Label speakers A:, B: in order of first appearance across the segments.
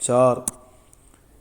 A: 4।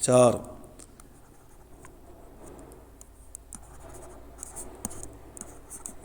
A: 4।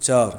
A: 4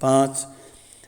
A: 5।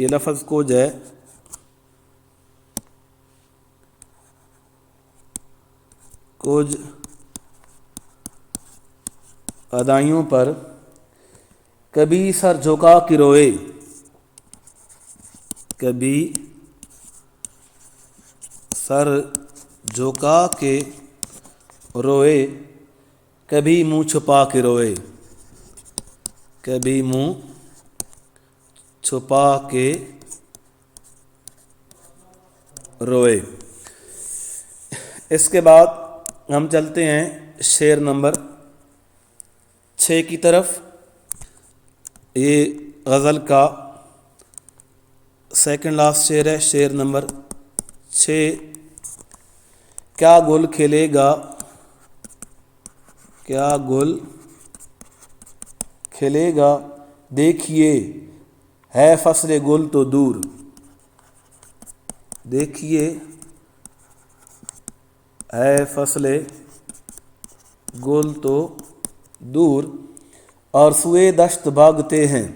A: یہ لفظ کوج ہے، کچھ ادائیوں پر کبھی سر جھکا کے روئے، کبھی سر جھکا کے روئے، کبھی منہ چھپا کے روئے، کبھی منہ چھپا کے روئے۔ اس کے بعد ہم چلتے ہیں شعر نمبر 6 کی طرف۔ یہ غزل کا سیکنڈ لاسٹ شعر ہے، شعر نمبر 6۔ کیا گل کھلے گا، کیا گل کھلے گا، دیکھیے ہے فصل گل تو دور، دیکھیے ہے فصل گل تو دور، اور سوئے دشت بھاگتے ہیں،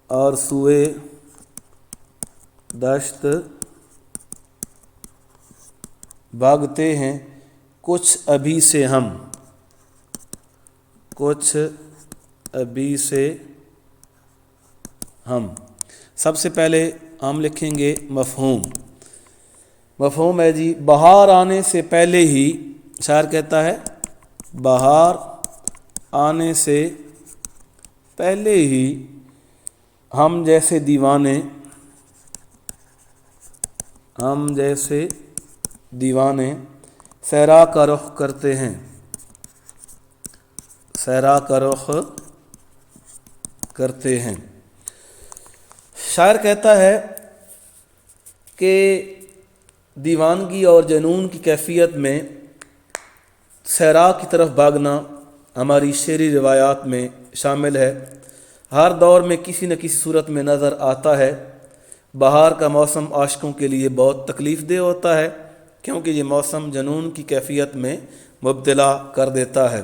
A: اور سوئے دشت بھاگتے ہیں، کچھ ابھی سے ہم، کچھ ابھی سے ہم۔ سب سے پہلے ہم لکھیں گے مفہوم۔ مفہوم ہے جی، بہار آنے سے پہلے ہی، شاعر کہتا ہے بہار آنے سے پہلے ہی ہم جیسے دیوانے، ہم جیسے دیوانے صحرا کا رخ کرتے ہیں، صحرا کا رخ کرتے ہیں۔ شاعر کہتا ہے کہ دیوانگی اور جنون کی کیفیت میں صحرا کی طرف بھاگنا ہماری شعری روایات میں شامل ہے، ہر دور میں کسی نہ کسی صورت میں نظر آتا ہے۔ بہار کا موسم عاشقوں کے لیے بہت تکلیف دہ ہوتا ہے، کیونکہ یہ موسم جنون کی کیفیت میں مبتلا کر دیتا ہے،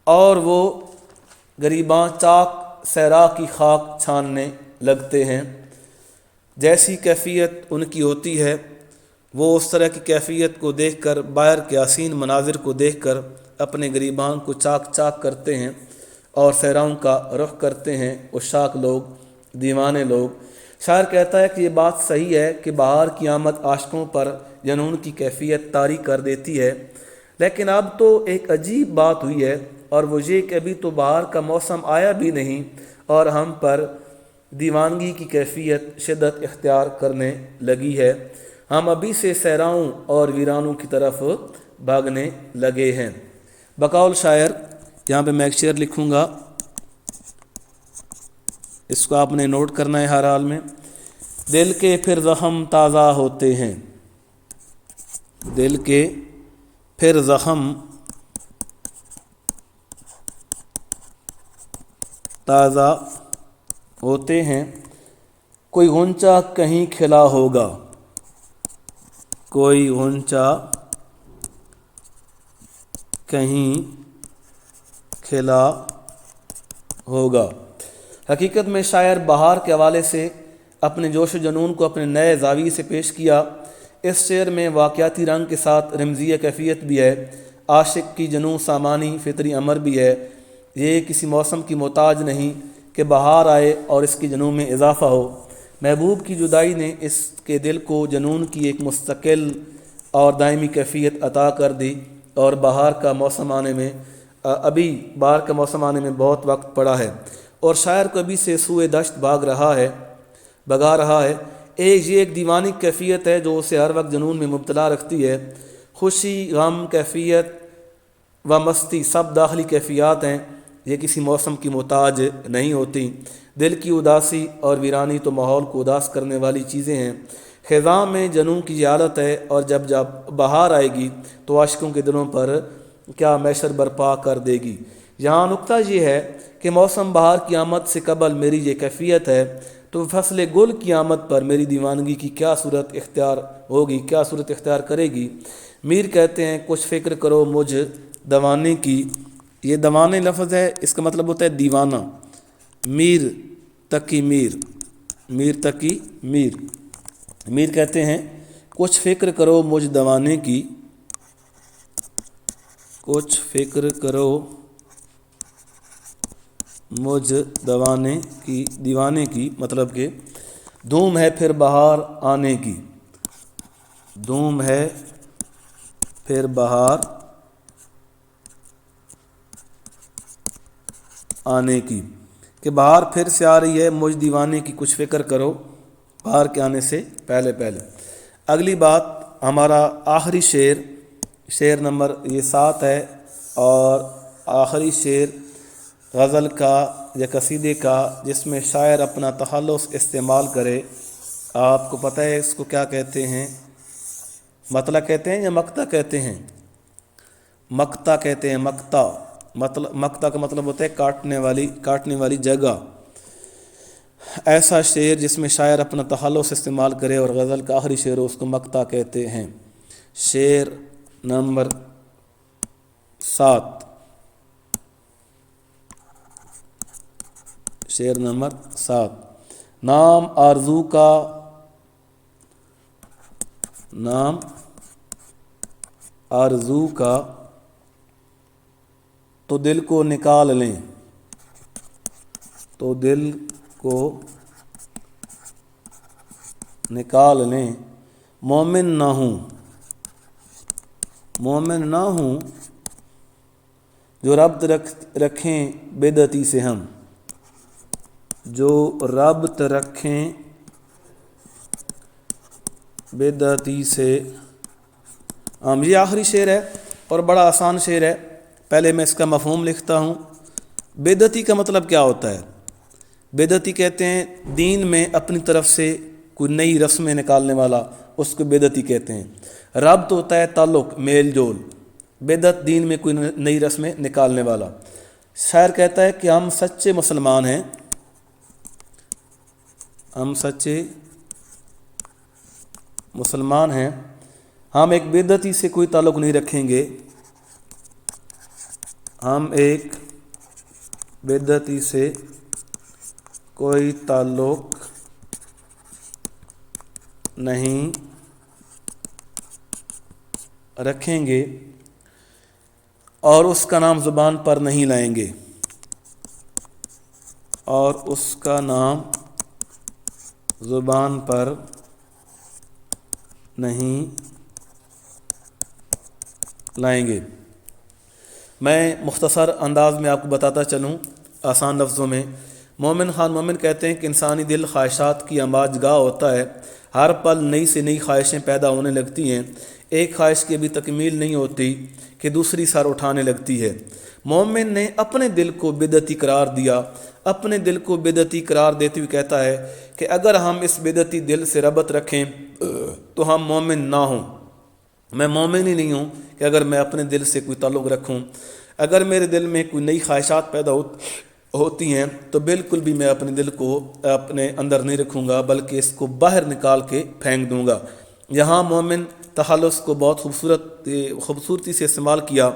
A: اور وہ غریباں چاک صحرا کی خاک چھاننے لگتے ہیں۔ جیسی کیفیت ان کی ہوتی ہے، وہ اس طرح کی کیفیت کو دیکھ کر، باہر کے حسین مناظر کو دیکھ کر اپنے غریبان کو چاک چاک کرتے ہیں اور صحراؤں کا رخ کرتے ہیں عشاق لوگ، دیوانے لوگ۔ شاعر کہتا ہے کہ یہ بات صحیح ہے کہ بہار کی آمد عاشقوں پر جنون کی کیفیت طاری کر دیتی ہے، لیکن اب تو ایک عجیب بات ہوئی ہے، اور وہ یہ کہ ابھی تو بہار کا موسم آیا بھی نہیں اور ہم پر دیوانگی کی کیفیت شدت اختیار کرنے لگی ہے، ہم ابھی سے صحراؤں اور ویرانوں کی طرف بھاگنے لگے ہیں۔ بقول شاعر، یہاں پہ میں ایک شعر لکھوں گا، اس کو آپ نے نوٹ کرنا ہے ہر حال میں۔ دل کے پھر زخم تازہ ہوتے ہیں، دل کے پھر زخم تازہ ہوتے ہیں، کوئی غنچہ کہیں کھلا ہوگا، کوئی غنچہ کہیں کھلا ہوگا۔ حقیقت میں شاعر بہار کے حوالے سے اپنے جوش و جنون کو اپنے نئے زاویے سے پیش کیا۔ اس شعر میں واقعاتی رنگ کے ساتھ رمزیہ کیفیت بھی ہے، عاشق کی جنون سامانی فطری امر بھی ہے۔ یہ کسی موسم کی محتاج نہیں کہ بہار آئے اور اس کی جنون میں اضافہ ہو۔ محبوب کی جدائی نے اس کے دل کو جنون کی ایک مستقل اور دائمی کیفیت عطا کر دی، اور بہار کا موسم آنے میں بہت وقت پڑا ہے، اور شاعر کو ابھی سے سوئے دشت بھگا رہا ہے۔ یہ ایک دیوانی کیفیت ہے جو اسے ہر وقت جنون میں مبتلا رکھتی ہے۔ خوشی، غم، کیفیت و مستی سب داخلی کیفیات ہیں، یہ کسی موسم کی محتاج نہیں ہوتی۔ دل کی اداسی اور ویرانی تو ماحول کو اداس کرنے والی چیزیں ہیں۔ خزاں میں جنون کی یہ حالت ہے، اور جب بہار آئے گی تو عاشقوں کے دلوں پر کیا محشر برپا کر دے گی۔ یہاں نکتہ یہ ہے کہ موسم بہار کی آمد سے قبل میری یہ کیفیت ہے، تو فصل گل کی آمد پر میری دیوانگی کی کیا صورت اختیار ہوگی، کیا صورت اختیار کرے گی۔ میر کہتے ہیں کچھ فکر کرو مجھ دیوانے کی۔ یہ دیوانے لفظ ہے، اس کا مطلب ہوتا ہے دیوانہ۔ میر تقی میر، میر تقی میر، میر کہتے ہیں کچھ فکر کرو مجھ دیوانے کی، کچھ فکر کرو مجھ دیوانے کی، مطلب کہ دھوم ہے پھر بہار آنے کی، دھوم ہے پھر بہار آنے کی، کہ بہار پھر سے آ رہی ہے، مجھ دیوانے کی کچھ فکر کرو بہار کے آنے سے پہلے پہلے۔ اگلی بات ہمارا آخری شعر نمبر یہ 7 ہے، اور آخری شعر غزل کا یا قصیدے کا جس میں شاعر اپنا تخلص استعمال کرے۔ آپ کو پتہ ہے اس کو کیا کہتے ہیں؟ مطلع کہتے ہیں یا مقطع کہتے ہیں؟ مقطع کہتے ہیں، مقطع، مقطع کا مطلب ہوتا ہے کاٹنے والی جگہ۔ ایسا شعر جس میں شاعر اپنا تخلص استعمال کرے اور غزل کا آخری شعر ہو، اس کو مقطع کہتے ہیں۔ شعر نمبر 7، شعر نمبر 7، نام آرزو کا تو دل کو نکال لیں، تو دل کو نکال لیں، مومن نہ ہوں جو ربط رکھیں بدعتی سے ہم، جو ربط رکھیں بدعتی سے ہم۔ یہ آخری شعر ہے اور بڑا آسان شعر ہے۔ پہلے میں اس کا مفہوم لکھتا ہوں۔ بدعتی کا مطلب کیا ہوتا ہے؟ بدعتی کہتے ہیں دین میں اپنی طرف سے کوئی نئی رسمیں نکالنے والا، اس کو بدعتی کہتے ہیں۔ ربط ہوتا ہے تعلق، میل جول، بدعت دین میں کوئی نئی رسمیں نکالنے والا۔ شاعر کہتا ہے کہ ہم سچے مسلمان ہیں، ہم سچے مسلمان ہیں، ہم ایک بدعتی سے کوئی تعلق نہیں رکھیں گے، ہم ایک بدعتی سے کوئی تعلق نہیں رکھیں گے اور اس کا نام زبان پر نہیں لائیں گے، اور اس کا نام زبان پر نہیں لائیں گے۔ میں مختصر انداز میں آپ کو بتاتا چلوں، آسان لفظوں میں۔ مومن خان مومن کہتے ہیں کہ انسانی دل خواہشات کی امواج گاہ ہوتا ہے، ہر پل نئی سے نئی خواہشیں پیدا ہونے لگتی ہیں، ایک خواہش کی ابھی تکمیل نہیں ہوتی کہ دوسری سر اٹھانے لگتی ہے۔ مومن نے اپنے دل کو بدعتی قرار دیا، اپنے دل کو بدعتی قرار دیتے ہوئے کہتا ہے کہ اگر ہم اس بدعتی دل سے ربط رکھیں تو ہم مومن نہ ہوں۔ میں مومن ہی نہیں ہوں کہ اگر میں اپنے دل سے کوئی تعلق رکھوں۔ اگر میرے دل میں کوئی نئی خواہشات پیدا ہوتی ہیں تو بالکل بھی میں اپنے دل کو اپنے اندر نہیں رکھوں گا، بلکہ اس کو باہر نکال کے پھینک دوں گا۔ یہاں مومن تخلص کو بہت خوبصورتی سے استعمال کیا۔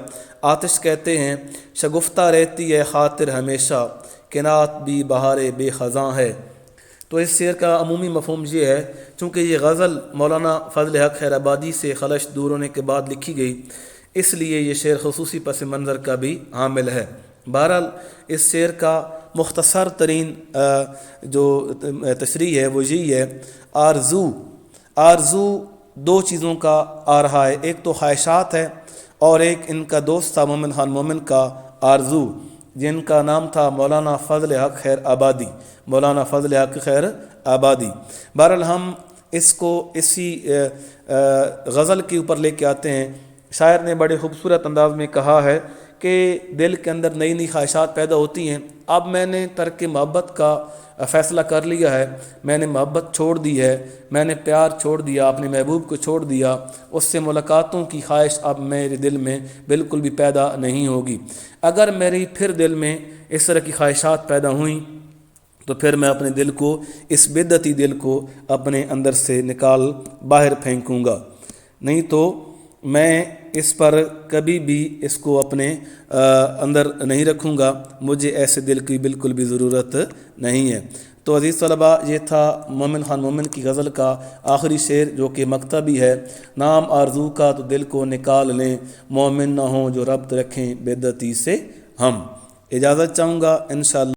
A: آتش کہتے ہیں شگفتہ رہتی ہے خاطر ہمیشہ، کنات بھی بہار بے خزاں ہے۔ تو اس شعر کا عمومی مفہوم یہ ہے، چونکہ یہ غزل مولانا فضل حق خیر آبادی سے خلش دور ہونے کے بعد لکھی گئی، اس لیے یہ شعر خصوصی پس منظر کا بھی حامل ہے۔ بہرحال اس شعر کا مختصر ترین جو تشریح ہے وہ یہی ہے، آرزو 2 چیزوں کا آ رہا ہے، ایک تو خواہشات ہے اور ایک ان کا دوست تھا مومن خان مومن کا آرزو، جن کا نام تھا مولانا فضل حق خیر آبادی، مولانا فضل حق خیر آبادی۔ بہرحال ہم اس کو اسی غزل کے اوپر لے کے آتے ہیں۔ شاعر نے بڑے خوبصورت انداز میں کہا ہے کہ دل کے اندر نئی نئی خواہشات پیدا ہوتی ہیں، اب میں نے ترک محبت کا فیصلہ کر لیا ہے، میں نے محبت چھوڑ دی ہے، میں نے پیار چھوڑ دیا، اپنے محبوب کو چھوڑ دیا، اس سے ملاقاتوں کی خواہش اب میرے دل میں بالکل بھی پیدا نہیں ہوگی۔ اگر میری پھر دل میں اس طرح کی خواہشات پیدا ہوئیں تو پھر میں اپنے دل کو، اس بدعتی دل کو اپنے اندر سے نکال باہر پھینکوں گا، نہیں تو میں اس پر کبھی بھی اس کو اپنے اندر نہیں رکھوں گا، مجھے ایسے دل کی بالکل بھی ضرورت نہیں ہے۔ تو عزیز طلباء، یہ تھا مومن خان مومن کی غزل کا آخری شعر جو کہ مکتبی ہے۔ نام آرزو کا تو دل کو نکال لیں، مومن نہ ہوں جو ربط رکھیں بدعتی سے ہم۔ اجازت چاہوں گا، انشاءاللہ